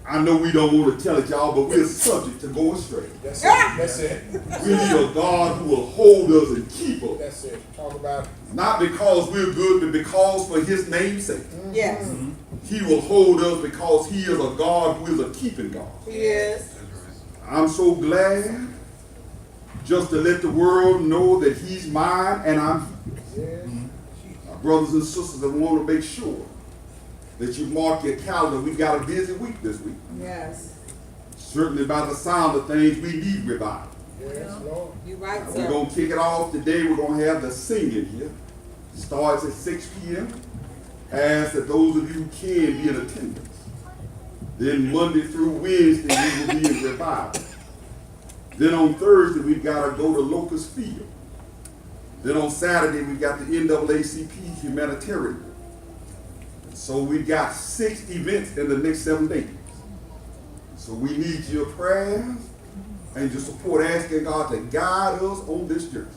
I know we don't want to tell it, y'all, but we're subject to go astray. That's it. That's it. We need a God who will hold us and keep us. That's it. Talk about it. Not because we're good, but because for his name's sake. Yes. He will hold us because he is a God who is a keeping God. He is. I'm so glad just to let the world know that he's mine and I'm his. Yes. My brothers and sisters, I want to make sure that you mark your calendar. We've got a busy week this week. Yes. Certainly by the sound of things, we need revival. Yes, Lord. You're right, We're sir. going to kick it off today. We're going to have the singing here. It starts at 6 p.m. Ask that those of you who can be in attendance. Then Monday through Wednesday, we will be in revival. Then on Thursday, we've got to go to Locust Field. Then on Saturday, we've got the NAACP humanitarian. So we've got 6 events in the next 7 days. So we need your prayers and your support, asking God to guide us on this journey.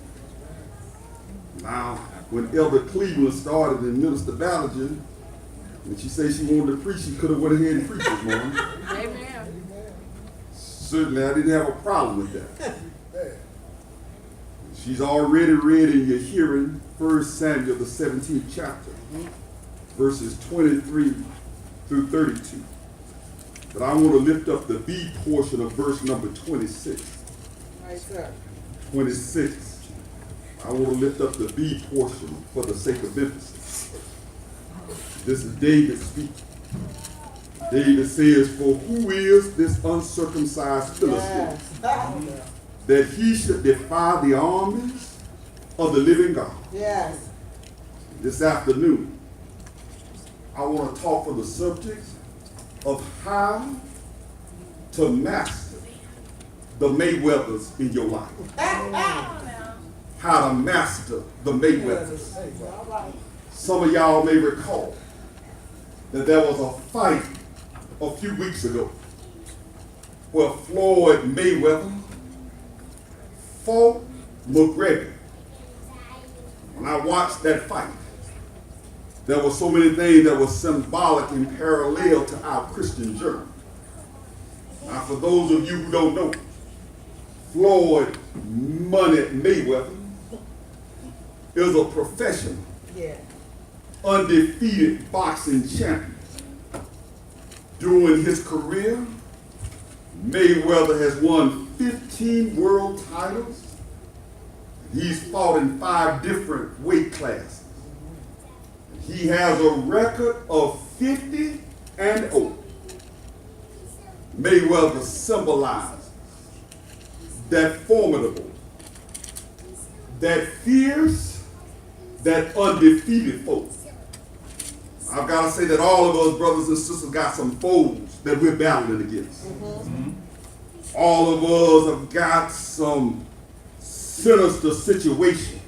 Now, when Elder Cleveland started in Minister Ballinger, and she said she wanted to preach, she could have went ahead and preached this morning. Amen. Certainly, I didn't have a problem with that. She's already read in your hearing 1 Samuel, the 17th chapter, verses 23 through 32. But I want to lift up the B portion of verse number 26. Right, sir. 26. I want to lift up the B portion for the sake of emphasis. This is David speaking. David says, "For who is this uncircumcised Philistine, Yes. that he should defy the armies of the living God?" Yes. This afternoon, I want to talk on the subject of how to master the Mayweathers in your life. How to master the Mayweathers. All right. Some of y'all may recall that there was a fight a few weeks ago where Floyd Mayweather fought McGregor. When I watched that fight, there were so many things that were symbolic and parallel to our Christian journey. Now, for those of you who don't know, Floyd Money Mayweather is a professional, Yeah. undefeated boxing champion. During his career, Mayweather has won 15 world titles. He's fought in 5 different weight classes. He has a record of 50-0. Mayweather symbolizes that formidable, that fierce, that undefeated foe. I've got to say that all of us brothers and sisters got some foes that we're battling against. All of us have got some sinister situations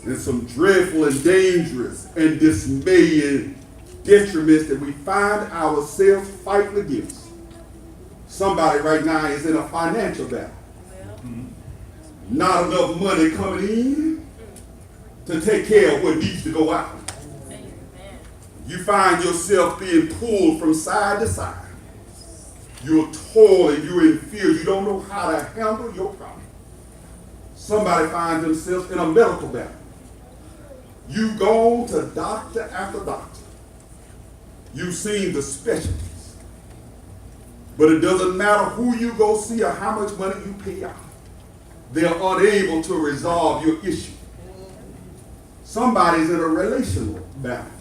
and some dreadful and dangerous and dismaying detriments that we find ourselves fighting against. Somebody right now is in a financial battle. Not enough money coming in to take care of what needs to go out. You find yourself being pulled from side to side. You're toiling, you're in fear, you don't know how to handle your problem. Somebody finds themselves in a medical battle. You've gone to doctor after doctor. You've seen the specialists. But it doesn't matter who you go see or how much money you pay out. They're unable to resolve your issue. Somebody's in a relational battle.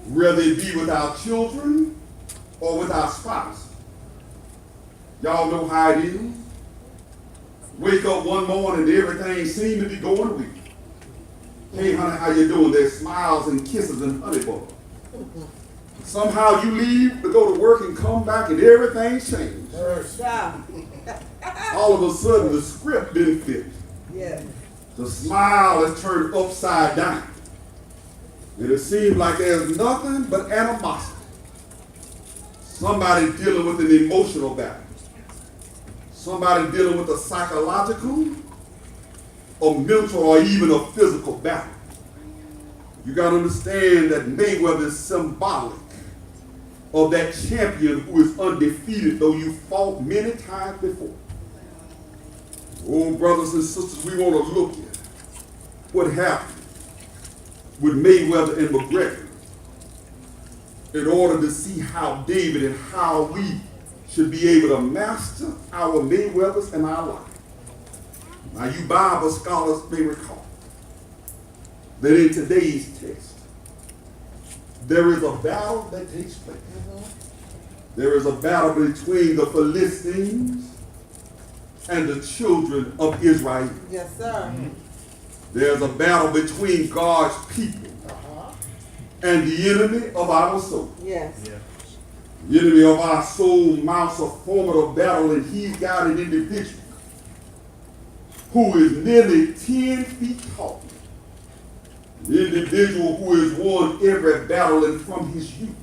Whether it be with our children or with our spouse. Y'all know how it is. Wake up one morning and everything seems to be going weak. Hey, honey, how you doing? There's smiles and kisses and honey butter. Somehow you leave to go to work and come back and everything's changed. Yeah. All of a sudden the script didn't fit. Yeah. The smile is turned upside down. And it seems like there's nothing but animosity. Somebody dealing with an emotional battle. Somebody dealing with a psychological, a mental, or even a physical battle. You got to understand that Mayweather is symbolic of that champion who is undefeated, though you fought many times before. Oh, brothers and sisters, we want to look at what happened with Mayweather and McGregor in order to see how David and how we should be able to master our Mayweathers in our life. Now, you Bible scholars may recall that in today's text, there is a battle that takes place. There is a battle between the Philistines and the children of Israel. Yes, sir. There's a battle between God's people and the enemy of our soul. Yes. The enemy of our soul mounts a formidable battle, and he's got an individual who is nearly 10 feet tall. The individual who has won every battle and from his youth.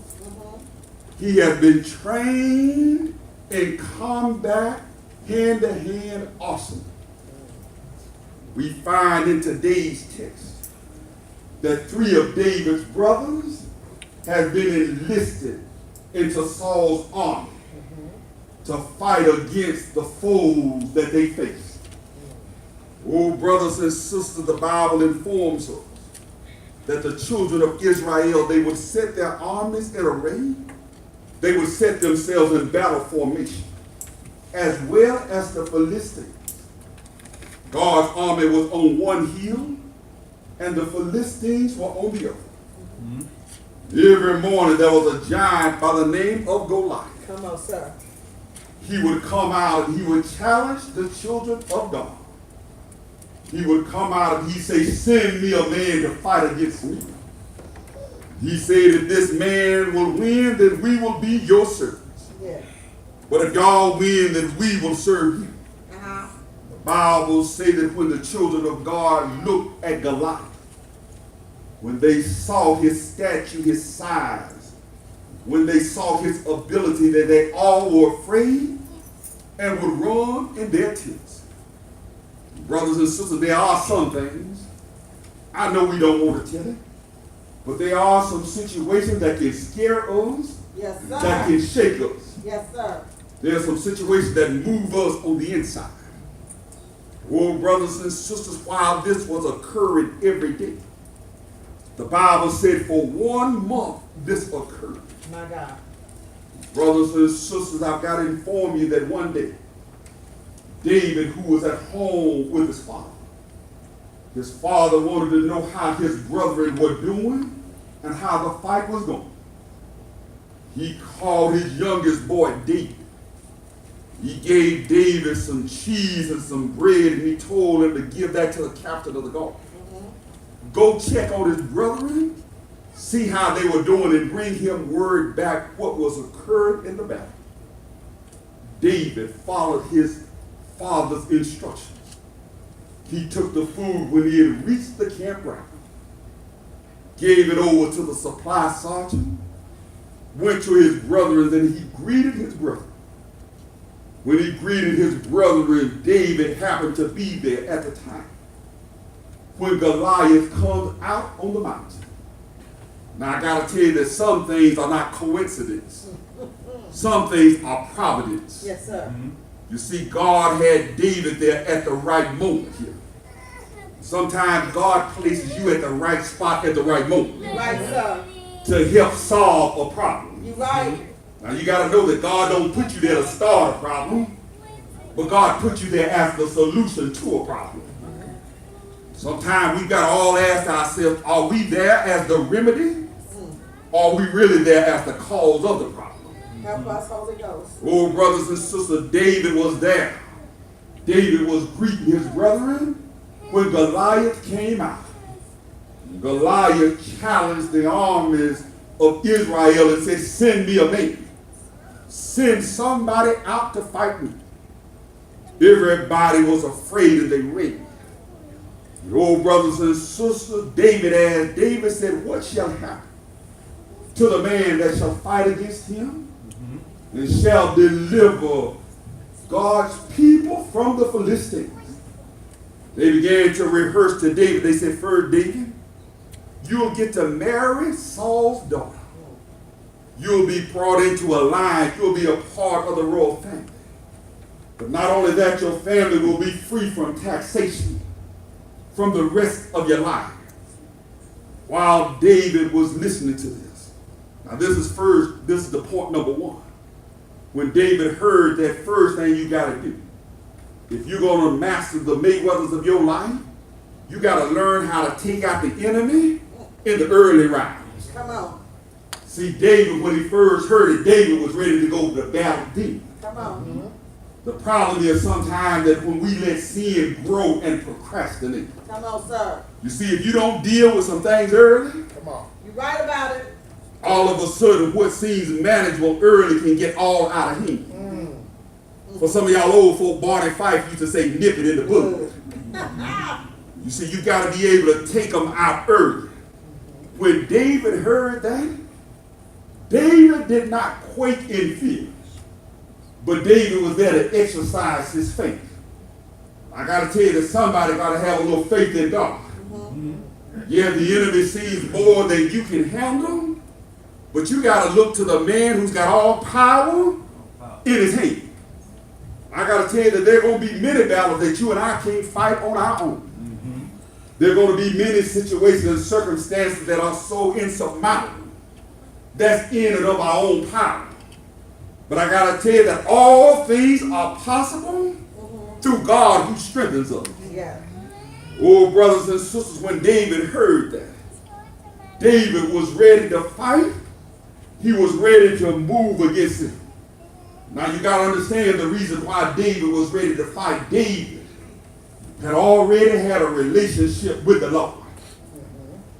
He has been trained in combat, hand-to-hand arsenal. We find in today's text that 3 of David's brothers have been enlisted into Saul's army to fight against the foes that they face. Oh, brothers and sisters, the Bible informs us that the children of Israel, they would set their armies in array. They would set themselves in battle formation, as well as the Philistines. God's army was on one hill, and the Philistines were on the other. Every morning there was a giant by the name of Goliath. Come on, sir. He would come out and he would challenge the children of God. He would come out and he'd say, send me a man to fight against me. He said, if this man will win, then we will be your servants. Yes. But if y'all win, then we will serve you. The Bible says that when the children of God looked at Goliath, when they saw his stature, his size, when they saw his ability, that they all were afraid and would run in their tents. Brothers and sisters, there are some things, I know we don't want to tell it, but there are some situations that can scare us, Yes, sir. that can shake us. Yes, sir. There are some situations that move us on the inside. Oh, brothers and sisters, while this was occurring every day, the Bible said for 1 month this occurred. My God. Brothers and sisters, I've got to inform you that one day, David, who was at home with his father wanted to know how his brethren were doing and how the fight was going. He called his youngest boy David. He gave David some cheese and some bread, and he told him to give that to the captain of the guard. Go check on his brethren, see how they were doing, and bring him word back what was occurred in the battle. David followed his father's instructions. He took the food when he had reached the campground, gave it over to the supply sergeant, went to his brethren, and he greeted his brethren. When he greeted his brethren, David happened to be there at the time when Goliath comes out on the mountain. Now I gotta tell you that some things are not coincidence. Some things are providence. Yes, sir. You see, God had David there at the right moment here. Sometimes God places you at the right spot at the right moment You right, sir. to help solve a problem. You right. Now you got to know that God don't put you there to start a problem, but God put you there as the solution to a problem. Sometimes we got to all ask ourselves, are we there as the remedy, or are we really there as the cause of the problem? Help us, Holy Ghost. Oh, brothers and sisters, David was there. David was greeting his brethren when Goliath came out. Goliath challenged the armies of Israel and said, send me a man. Send somebody out to fight me. Everybody was afraid and they ran. Oh, brothers and sisters, David asked, David said, what shall happen to the man that shall fight against him and shall deliver God's people from the Philistines? They began to rehearse to David. They said, first, David, you'll get to marry Saul's daughter. You'll be brought into a line. You'll be a part of the royal family. But not only that, your family will be free from taxation from the rest of your life. While David was listening to this. Now this is the point number one. When David heard that, first thing you got to do, if you're going to master the Mayweathers of your life, you got to learn how to take out the enemy in the early rounds. Come on. See, David, when he first heard it, David was ready to go to battle deep. Come on. Mm-hmm. The problem is sometimes that when we let sin grow and procrastinate. Come on, sir. You see, if you don't deal with some things early, Come on. You right about it. all of a sudden what seems manageable early can get all out of hand. For some of y'all old folk, Barney Fife used to say, nip it in the bud. You see, you got to be able to take them out early. When David heard that, David did not quake in fear. But David was there to exercise his faith. I got to tell you that somebody got to have a little faith in God. Yeah, the enemy sees more than you can handle, but you got to look to the man who's got all power in his hand. I got to tell you that there are going to be many battles that you and I can't fight on our own. There are going to be many situations and circumstances that are so insurmountable. That's in and of our own power. But I got to tell you that all things are possible through God who strengthens us. Yeah. Oh, brothers and sisters, when David heard that, David was ready to fight. He was ready to move against it. Now you got to understand the reason why David was ready to fight. David had already had a relationship with the Lord.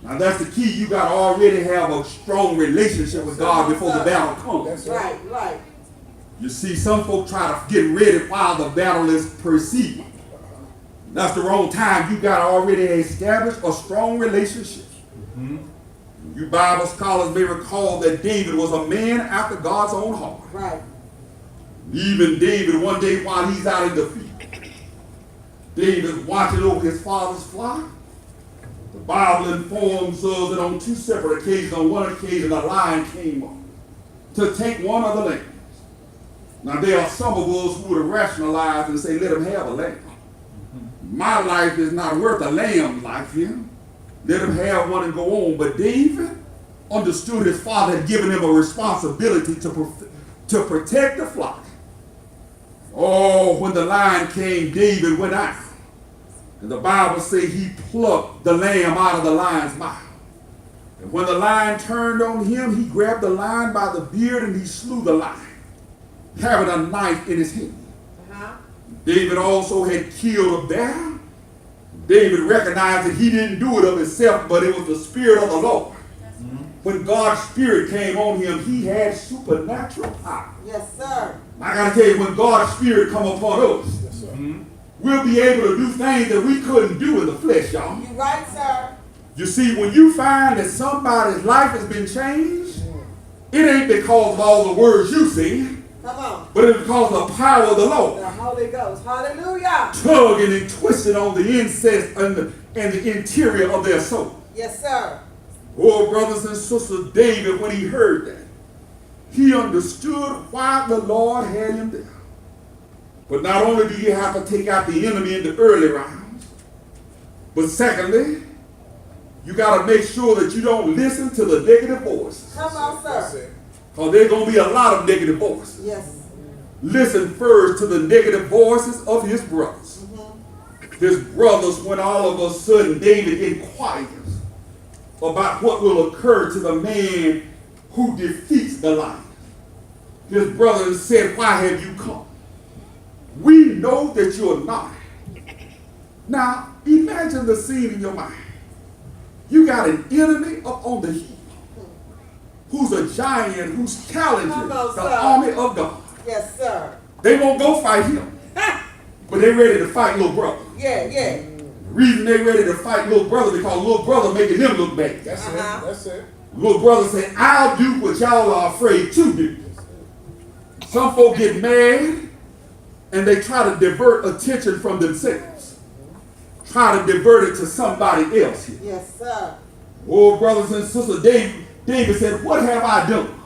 Now that's the key. You got to already have a strong relationship with God before the battle comes. That's Right, right. You see, some folk try to get ready while the battle is proceeding. That's the wrong time. You got to already establish a strong relationship. You Bible scholars may recall that David was a man after God's own heart. Right. Even David, one day while he's out in the field, David watching over his father's flock. The Bible informs us that on two separate occasions, on one occasion, a lion came up to take one of the lambs. Now there are some of us who would rationalize and say, let him have a lamb. My life is not worth a lamb's life here. Let him have one and go on. But David understood his father had given him a responsibility to protect the flock. Oh, when the lion came, David went out. And the Bible says he plucked the lamb out of the lion's mouth. And when the lion turned on him, he grabbed the lion by the beard and he slew the lion, having a knife in his hand. David also had killed a bear. David recognized that he didn't do it of himself, but it was the Spirit of the Lord. When God's Spirit came on him, he had supernatural power. Yes, sir. I got to tell you, when God's Spirit come upon us, Yes, sir. we'll be able to do things that we couldn't do in the flesh, y'all. You right, sir. You see, when you find that somebody's life has been changed, it ain't because of all the words you sing, Come on. but it's because of the power of the Lord. The Holy Ghost. Hallelujah. Tugging and twisting on the incest and the interior of their soul. Yes, sir. Oh, brothers and sisters, David, when he heard that, he understood why the Lord had him there. But not only do you have to take out the enemy in the early rounds, but secondly, you got to make sure that you don't listen to the negative voices. Come on, That's sir. it. Because there's going to be a lot of negative voices. Yes. Listen first to the negative voices of his brothers. His brothers, when all of a sudden David inquires about what will occur to the man who defeats the lion. His brothers said, why have you come? We know that you're not. Now, imagine the scene in your mind. You got an enemy up on the hill who's a giant who's challenging Come on, the sir. army of God. Yes, sir. They won't go fight him, but they're ready to fight little brother. Yeah, yeah. The reason they're ready to fight little brother because little brother making them look bad. That's it. That's it. Little brother say, I'll do what y'all are afraid to do. Some folk get mad and they try to divert attention from themselves. Try to divert it to somebody else here. Yes, sir. Oh, brothers and sisters, David said, what have I done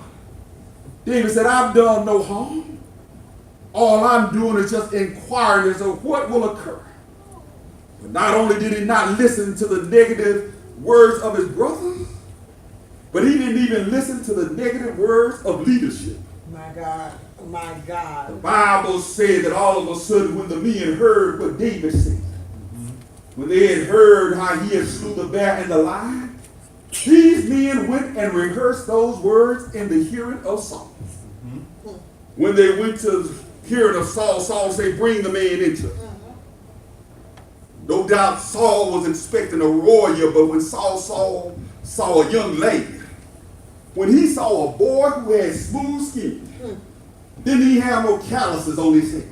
David said, I've done no harm. All I'm doing is just inquiring as to what will occur. But not only did he not listen to the negative words of his brothers, but he didn't even listen to the negative words of leadership. My God. My The God. Bible said that all of a sudden when the men heard what David said, when they had heard how he had slew the bear and the lion, these men went and rehearsed those words in the hearing of Saul. When they went to the hearing of Saul, Saul said, bring the man into it. No doubt Saul was expecting a warrior, but when Saul saw a young lady, when he saw a boy who had smooth skin, didn't he have no calluses on his head?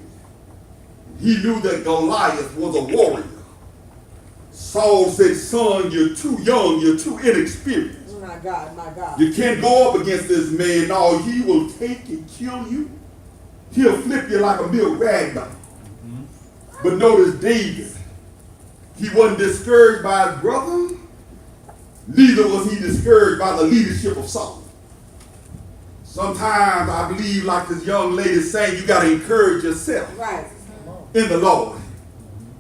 He knew that Goliath was a warrior. Saul said, son, you're too young, you're too inexperienced. My God. My God. You can't go up against this man. No, he will take and kill you. He'll flip you like a milk rag doll. But notice David, he wasn't discouraged by his brother, neither was he discouraged by the leadership of Saul. Sometimes I believe, like this young lady saying, you got to encourage yourself Right. in the Lord.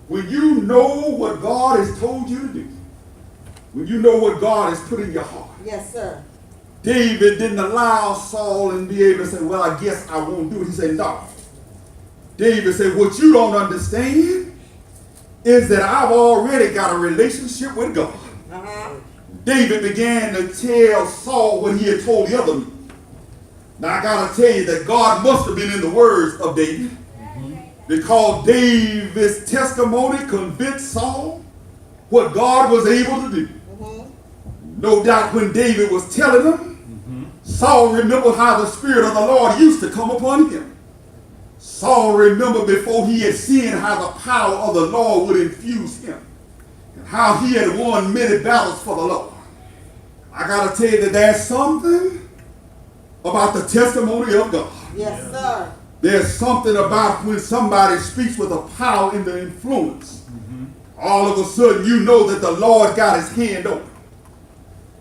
When you know what God has told you to do, when you know what God has put in your heart, Yes, sir. David didn't allow Saul and be able to say, well, I guess I won't do it. He said, no. David said, what you don't understand is that I've already got a relationship with God. Uh-huh. David began to tell Saul what he had told the other men. Now I got to tell you that God must have been in the words of David, because David's testimony convinced Saul what God was able to do. No doubt when David was telling them, Saul remembered how the Spirit of the Lord used to come upon him. Saul remembered before he had seen how the power of the Lord would infuse him, and how he had won many battles for the Lord. I got to tell you that there's something about the testimony of God. Yes, sir. There's something about when somebody speaks with a power and the influence. All of a sudden you know that the Lord got his hand on it.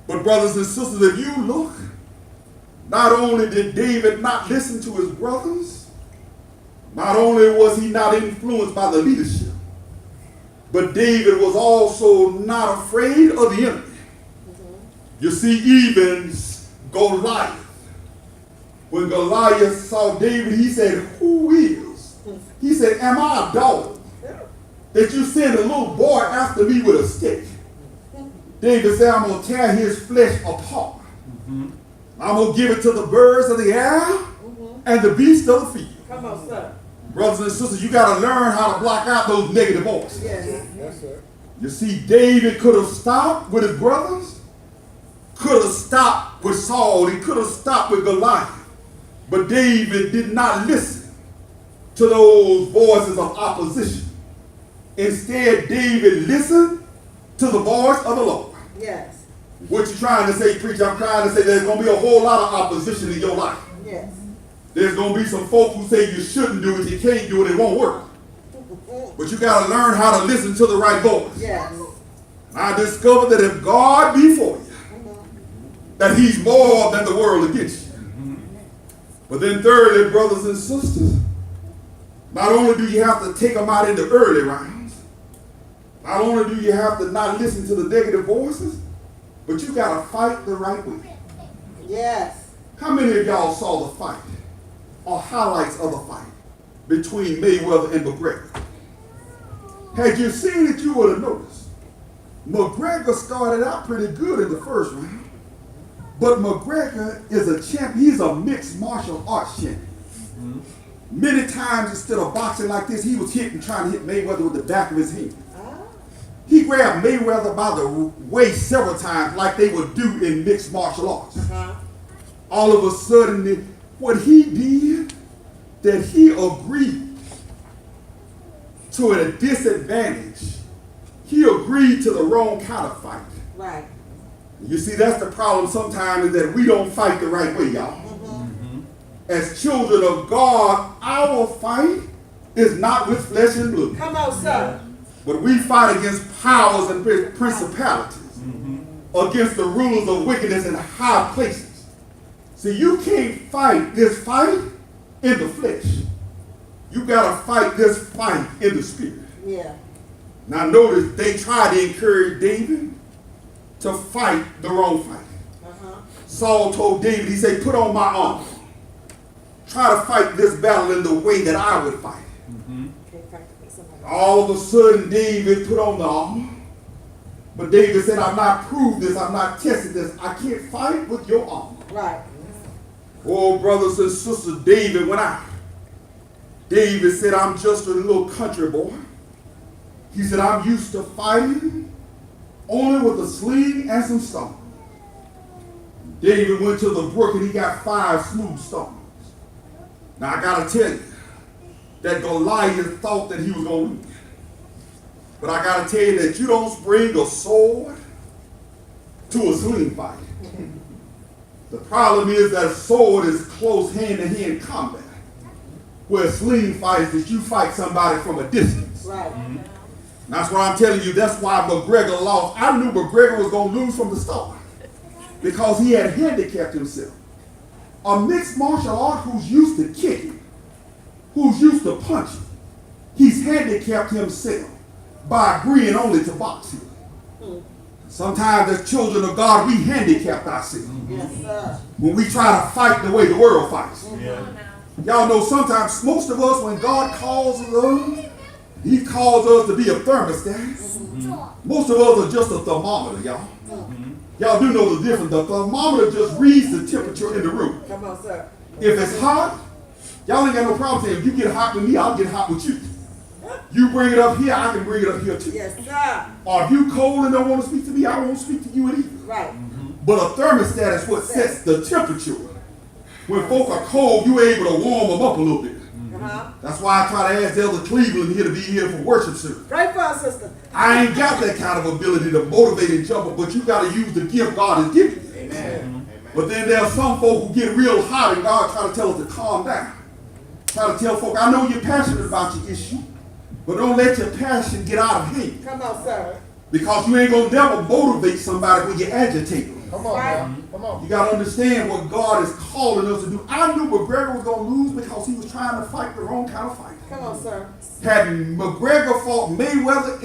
But brothers and sisters, if you look, not only did David not listen to his brothers, not only was he not influenced by the leadership, but David was also not afraid of the enemy. You see, even Goliath, when Goliath saw David, he said, who is? He said, am I a dog that you send a little boy after me with a stick? David said, I'm going to tear his flesh apart. I'm going to give it to the birds of the air and the beasts of the field. Come on, sir. Brothers and sisters, you got to learn how to block out those negative voices. Yes. Yes, sir. You see, David could have stopped with his brothers, could have stopped with Saul, he could have stopped with Goliath. But David did not listen to those voices of opposition. Instead, David listened to the voice of the Lord. Yes. What you trying to say, preacher? I'm trying to say there's going to be a whole lot of opposition in your life. Yes. There's going to be some folk who say you shouldn't do it, you can't do it, it won't work. But you got to learn how to listen to the right voice. Yes. I discovered that if God be for you, that he's more than the world against you. But then thirdly, brothers and sisters, not only do you have to take them out in the early rounds, not only do you have to not listen to the negative voices, but you got to fight the right way. Yes. How many of y'all saw the fight or highlights of the fight between Mayweather and McGregor? Had you seen it, you would have noticed. McGregor started out pretty good in the first round, but McGregor is a champion. He's a mixed martial arts champion. Many times instead of boxing like this, he was trying to hit Mayweather with the back of his hand. He grabbed Mayweather by the waist several times like they would do in mixed martial arts. All of a sudden, what he did, that he agreed to a disadvantage. He agreed to the wrong kind of fight. Right. You see, that's the problem sometimes, is that we don't fight the right way, y'all. As children of God, our fight is not with flesh and blood. Come on, sir. But we fight against powers and principalities, against the rulers of wickedness in high places. See, you can't fight this fight in the flesh. You got to fight this fight in the spirit. Yeah. Now notice they tried to encourage David to fight the wrong fight. Saul told David, he said, put on my armor. Try to fight this battle in the way that I would fight. All of a sudden, David put on the armor. But David said, I've not proved this, I've not tested this. I can't fight with your armor. Right. Oh, brothers and sisters, David went out. David said, I'm just a little country boy. He said, I'm used to fighting only with a sling and some stones. David went to the brook and he got 5 smooth stones. Now I gotta tell you that Goliath thought that he was gonna win. But I gotta tell you that you don't bring a sword to a sling fight. The problem is that a sword is close hand-to-hand combat. Where a sling fight is that you fight somebody from a distance. Right. That's what I'm telling you. That's why McGregor lost. I knew McGregor was going to lose from the start because he had handicapped himself. A mixed martial art who's used to kicking, who's used to punching, he's handicapped himself by agreeing only to boxing. Sometimes as children of God, we handicap ourselves. Yes, sir. When we try to fight the way the world fights. Yeah. Y'all know sometimes, most of us, when God calls us, he calls us to be a thermostat. Most of us are just a thermometer, y'all. Y'all do know the difference. The thermometer just reads the temperature in the room. Come on, sir. If it's hot, y'all ain't got no problem saying, if you get hot with me, I'll get hot with you. You bring it up here, I can bring it up here too. Yes, sir. Or if you cold and don't want to speak to me, I won't speak to you either. Right. But a thermostat is what sets the temperature. When folk are cold, you're able to warm them up a little bit. That's why I try to ask Elder Cleveland here to be here for worship service. Pray for us, sister. I ain't got that kind of ability to motivate and jump up, but you got to use the gift God has given you. Amen. But then there are some folk who get real hot and God try to tell us to calm down. Try to tell folk, I know you're passionate about your issue, but don't let your passion get out of hand. Come on, sir. Because you ain't going to never motivate somebody when you agitate them. Come on, now. Come on. You got to understand what God is calling us to do. I knew McGregor was going to lose because he was trying to fight the wrong kind of fight. Come on, sir. Had McGregor fought Mayweather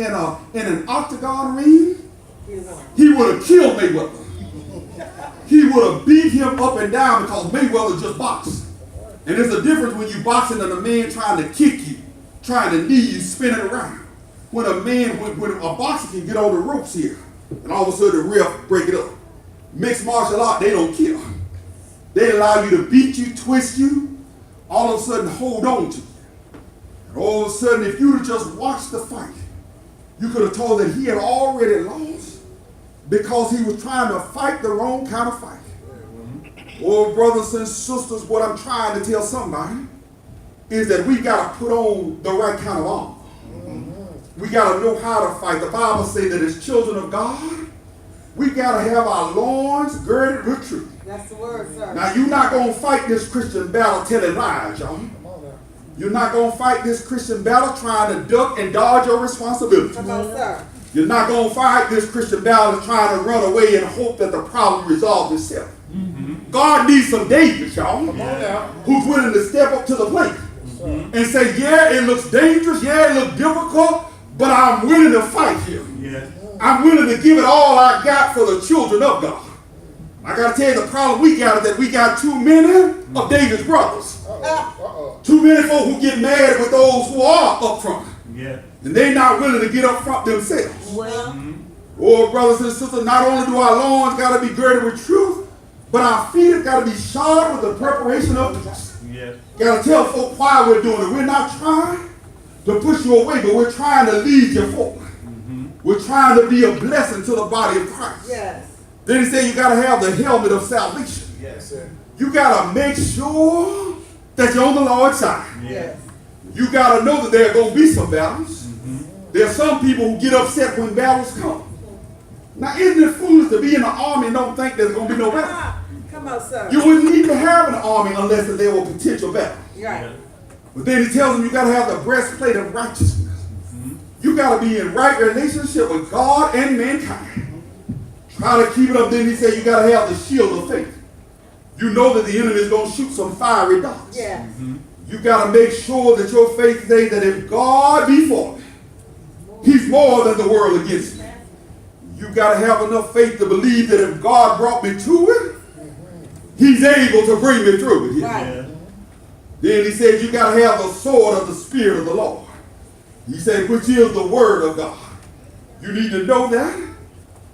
in an octagon ring, he would have killed Mayweather. He would have beat him up and down because Mayweather just boxed. And there's a difference when you boxing and a man trying to kick you, trying to knee you, spinning around. When a man, when a boxer can get on the ropes here, and all of a sudden the ref break it up. Mixed martial art, they don't kill. They allow you to beat you, twist you, all of a sudden hold on to you. And all of a sudden, if you'd have just watched the fight, you could have told that he had already lost because he was trying to fight the wrong kind of fight. Oh, brothers and sisters, what I'm trying to tell somebody is that we got to put on the right kind of armor. We got to know how to fight. The Bible says that as children of God, we got to have our loins girded with truth. That's the word, sir. Now, you're not going to fight this Christian battle telling lies, y'all. You're not going to fight this Christian battle trying to duck and dodge your responsibility. Come on, sir. You're not going to fight this Christian battle trying to run away and hope that the problem resolves itself. God needs some Davids, y'all, Come on now. who's willing to step up to the plate and say, yeah, it looks dangerous, yeah, it looks difficult, but I'm willing to fight here. Yeah. I'm willing to give it all I got for the children of God. I got to tell you, the problem we got is that we got too many of David's brothers. Too many folk who get mad with those who are up front. Yeah. And they're not willing to get up front themselves. Well, Oh, brothers and sisters, not only do our loins got to be girded with truth, but our feet have got to be shod with the preparation of peace. Yeah. Got to tell folk why we're doing it. We're not trying to push you away, but we're trying to lead you forward. We're trying to be a blessing to the body of Christ. yes. Then he said you got to have the helmet of salvation. Yes, sir. You got to make sure that you're on the Lord's side. Yes. You got to know that there are going to be some battles. There are some people who get upset when battles come. Now, isn't it foolish to be in the army and don't think there's going to be no battle? Come on, sir. You wouldn't need to have an army unless there were potential battles. Right. But then he tells them you got to have the breastplate of righteousness. You got to be in right relationship with God and mankind. Try to keep it up. Then he said you got to have the shield of faith. You know that the enemy is going to shoot some fiery darts. Yes. You got to make sure that your faith says that if God be for me, he's more than the world against me. You got to have enough faith to believe that if God brought me to it, he's able to bring me through it. Right. Then he said you got to have the sword of the Spirit of the Lord. He said, which is the word of God. You need to know that.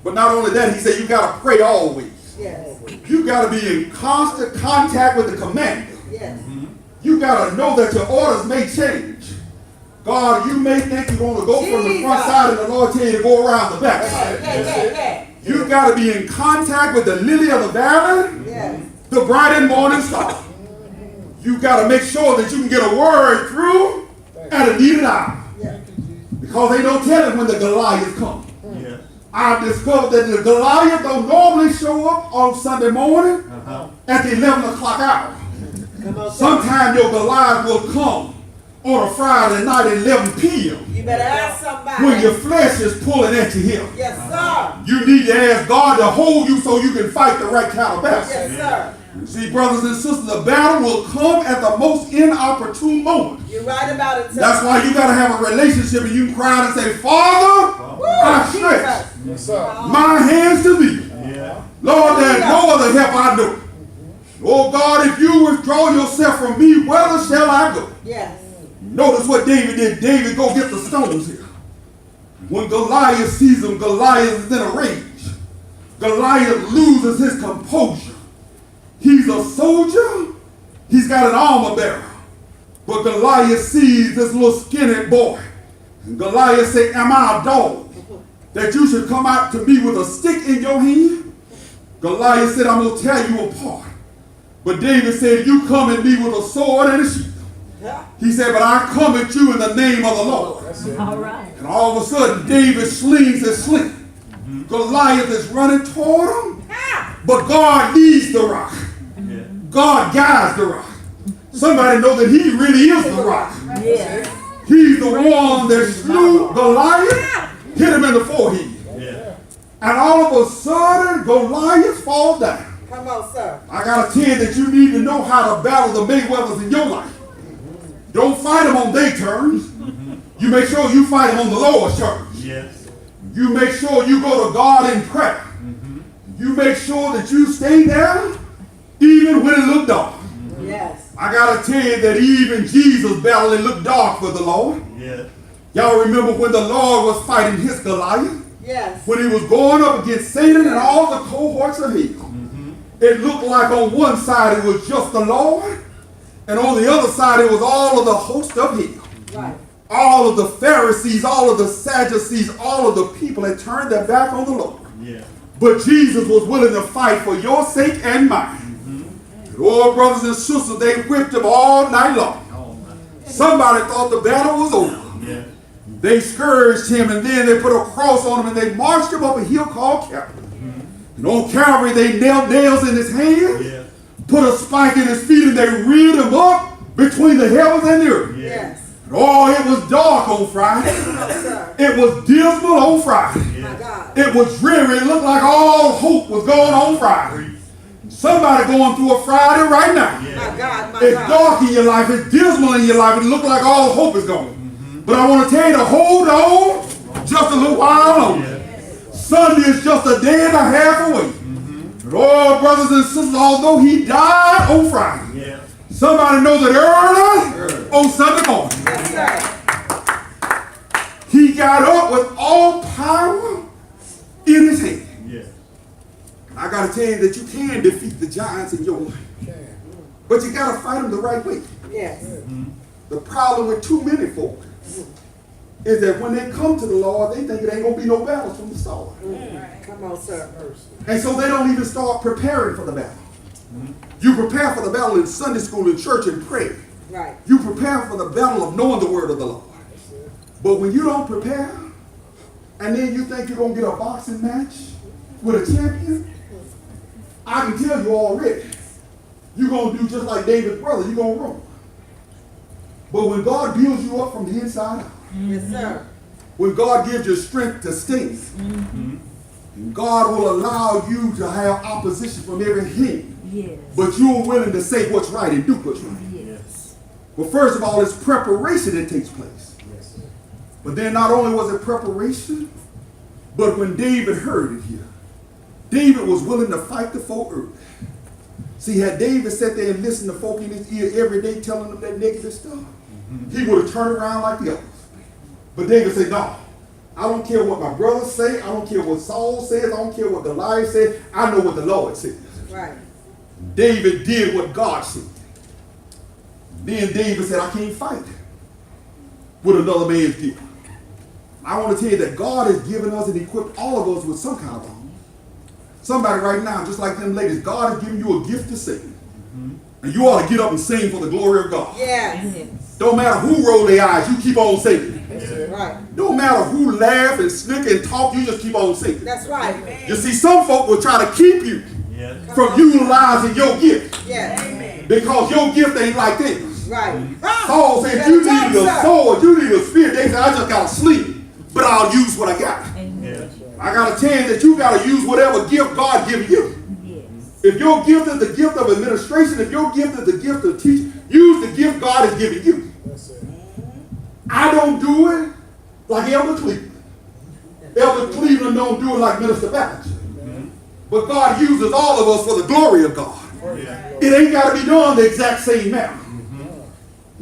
But not only that, he said you got to pray always. Yes. You got to be in constant contact with the commander. Yes. You got to know that your orders may change. God, you may think you're going to go from the front side and the Lord tell you to go around the back side. You got to be in contact with the lily of the valley, Yes. the bright and morning star. You got to make sure that you can get a word through at a needed hour. Yes. Because ain't no telling when the Goliath comes. Yeah. I've discovered that the Goliath don't normally show up on Sunday morning at the 11 o'clock hour. Come on, sir. Sometime your Goliath will come on a Friday night at 11 p.m. You better ask somebody. when your flesh is pulling at your hip. Yes, sir. You need to ask God to hold you so you can fight the right kind of battle. Yes, sir. See, brothers and sisters, the battle will come at the most inopportune moment. You're right about it, sir. That's why you got to have a relationship and you can cry out and say, Father, Woo, I Jesus. stretch Yes, sir. my hands to thee. Yeah. Lord, there's no other help I know. Oh God, if you withdraw yourself from me, whither shall I go? Yes. Notice what David did. David, go get the stones here. When Goliath sees him, Goliath is in a rage. Goliath loses his composure. He's a soldier. He's got an armor bearer. But Goliath sees this little skinny boy. And Goliath said, am I a dog that you should come out to me with a stick in your hand? Goliath said, I'm going to tear you apart. But David said, you come at me with a sword and a shield. He said, but I come at you in the name of the Lord. That's it. All right. And all of a sudden, David slings his sling. Goliath is running toward him. But God leads the rock. Yeah. God guides the rock. Somebody know that he really is the rock. Yes. He's the one that slew Goliath, hit him in the forehead. Yeah. And all of a sudden, Goliath falls down. Come on, sir. I got to tell you that you need to know how to battle the Mayweathers in your life. Don't fight them on their terms. You make sure you fight them on the Lord's terms. Yes. You make sure you go to God in prayer. You make sure that you stay there even when it look dark. Yes. I got to tell you that even Jesus' battle, it looked dark for the Lord. Yeah. Y'all remember when the Lord was fighting his Goliath? Yes. When he was going up against Satan and all the cohorts of hell. It looked like on one side it was just the Lord, and on the other side it was all of the host of hell. Right. All of the Pharisees, all of the Sadducees, all of the people had turned their back on the Lord. Yeah. But Jesus was willing to fight for your sake and mine. And oh, brothers and sisters, they whipped him all night long. Oh, my. Somebody thought the battle was over. Yeah. They scourged him, and then they put a cross on him, and they marched him up a hill called Calvary. And on Calvary, they nailed nails in his hands, Yeah. put a spike in his feet, and they reared him up between the heavens and the earth. Yeah. Yes. And oh, it was dark on Friday. Come on, sir. It was dismal on Friday. My God. It was dreary. It looked like all hope was gone on Friday. Somebody going through a Friday right now. My God. My It's God. dark in your life. It's dismal in your life. It looks like all hope is gone. But I want to tell you to hold on just a little while longer. Sunday is just a day and a half away. But oh, brothers and sisters, although he died on Friday, Yeah. somebody know that early on Sunday morning, Yes, sir. he got up with all power in his hand. Yeah. I got to tell you that you can defeat the giants in your life. But you got to fight them the right way. Yes. The problem with too many folk is that when they come to the Lord, they think it ain't going to be no battles from the start. Come on, sir. And so they don't even start preparing for the battle. You prepare for the battle in Sunday school, in church, and prayer. Right. You prepare for the battle of knowing the word of the Lord. But when you don't prepare, and then you think you're going to get a boxing match with a champion, I can tell you already, you're going to do just like David's brother. You're going to run. But when God builds you up from the inside out, Yes, sir. when God gives you strength to stand, and God will allow you to have opposition from every hand. Yes. But you're willing to say what's right and do what's right. Yes. Well, first of all, it's preparation that takes place. Yes, sir. But then not only was it preparation, but when David heard it here, David was willing to fight the foe early. See, had David sat there and listened to folk in his ear every day telling them that negative stuff, he would have turned around like the others. But David said, no, I don't care what my brothers say. I don't care what Saul says. I don't care what Goliath said. I know what the Lord says. Right. David did what God said. Then David said, I can't fight with another man's gift. I want to tell you that God has given us and equipped all of us with some kind of armor. Somebody right now, just like them ladies, God has given you a gift to sing. And you ought to get up and sing for the glory of God. Yes. Don't matter who roll their eyes, you keep on singing. Right. Don't matter who laugh and snicker and talk, you just keep on singing. That's right. You see, some folk will try to keep you from utilizing your gift Yes. because your gift ain't like this. Right. Saul said, you need a sword, you need a spear. They said, I just got a sling, but I'll use what I got. I got to tell you that you got to use whatever gift God gives you. If your gift is the gift of administration, if your gift is the gift of teaching, use the gift God has given you. I don't do it like Elder Cleveland. Elder Cleveland don't do it like Minister Baptist. But God uses all of us for the glory of God. It ain't got to be done the exact same manner.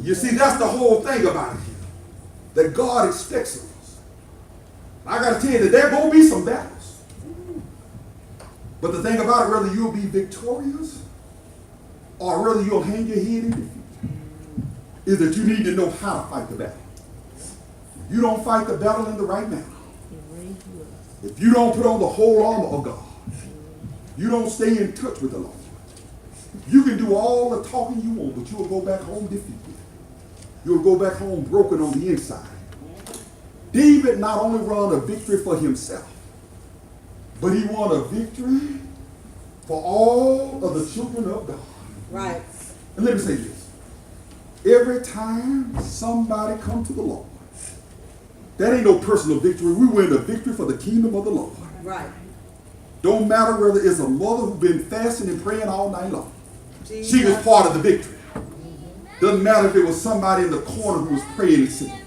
You see, that's the whole thing about it here. That God expects of us. I got to tell you that there going to be some battles. But the thing about it, whether you'll be victorious or whether you'll hang your head in defeat, is that you need to know how to fight the battle. If you don't fight the battle in the right manner, if you don't put on the whole armor of God, you don't stay in touch with the Lord, you can do all the talking you want, but you'll go back home defeated. You'll go back home broken on the inside. David not only won a victory for himself, but he won a victory for all of the children of God. Right. And let me say this. Every time somebody comes to the Lord, that ain't no personal victory. We win a victory for the kingdom of the Lord. Right. Don't matter whether it's a mother who's been fasting and praying all night long. Jesus. She was part of the victory. Doesn't matter if it was somebody in the corner who was praying and singing.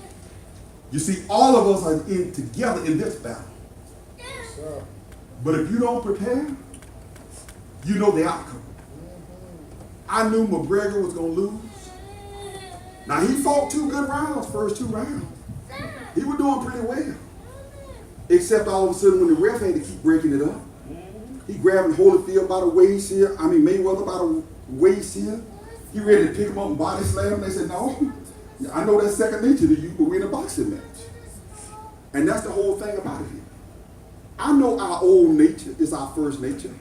You see, all of us are in together in this battle. But if you don't prepare, you know the outcome. I knew McGregor was going to lose. Now, he fought 2 good rounds, first 2 rounds. He was doing pretty well. Except all of a sudden when the ref had to keep breaking it up. He grabbed Holyfield by the waist here. Mayweather by the waist here. He ready to pick him up and body slam him. They said, no, I know that's second nature to you, but we're in a boxing match. And that's the whole thing about it here. I know our old nature is our first nature.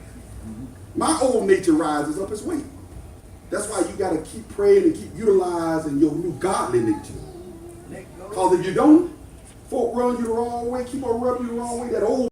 My old nature rises up as well. That's why you got to keep praying and keep utilizing your new godly nature. Because if you don't, folk run you the wrong way, keep on rubbing you the wrong way. That old